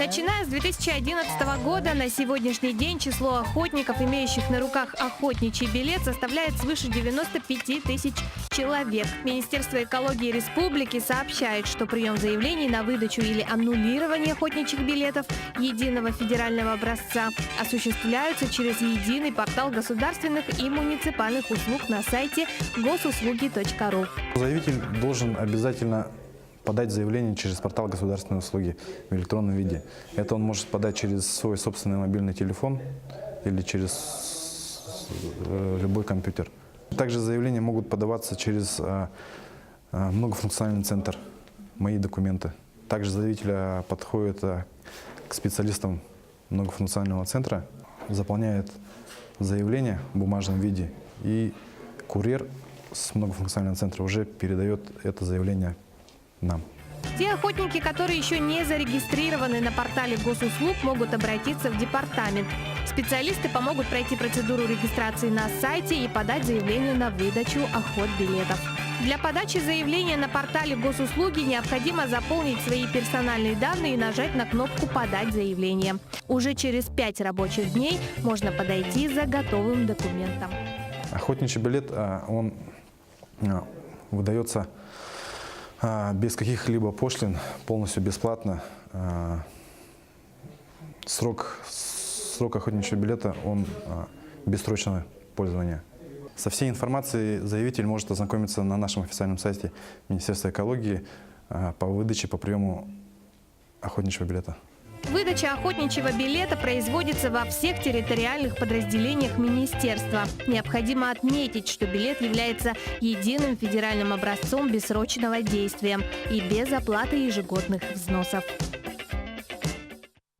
Начиная с 2011 года на сегодняшний день число охотников, имеющих на руках охотничий билет, составляет свыше 95 тысяч человек. Министерство экологии республики сообщает, что прием заявлений на выдачу или аннулирование охотничьих билетов единого федерального образца осуществляются через единый портал государственных и муниципальных услуг на сайте госуслуги.ру. Заявитель должен обязательно подать заявление через портал государственной услуги в электронном виде. Это он может подать через свой собственный мобильный телефон или через любой компьютер. Также заявления могут подаваться через многофункциональный центр «Мои документы». Также заявитель подходит к специалистам многофункционального центра, заполняет заявление в бумажном виде, и курьер с многофункционального центра уже передает это заявление нам. Те охотники, которые еще не зарегистрированы на портале госуслуг, могут обратиться в департамент. Специалисты помогут пройти процедуру регистрации на сайте и подать заявление на выдачу охотбилетов. Для подачи заявления на портале госуслуги необходимо заполнить свои персональные данные и нажать на кнопку «Подать заявление». Уже через 5 рабочих дней можно подойти за готовым документом. Охотничий билет, он выдается без каких-либо пошлин, полностью бесплатно. Срок охотничьего билета он бессрочного пользования. Со всей информацией заявитель может ознакомиться на нашем официальном сайте Министерства экологии по выдаче, по приему охотничьего билета. Выдача охотничьего билета производится во всех территориальных подразделениях министерства. Необходимо отметить, что билет является единым федеральным образцом бессрочного действия и без оплаты ежегодных взносов.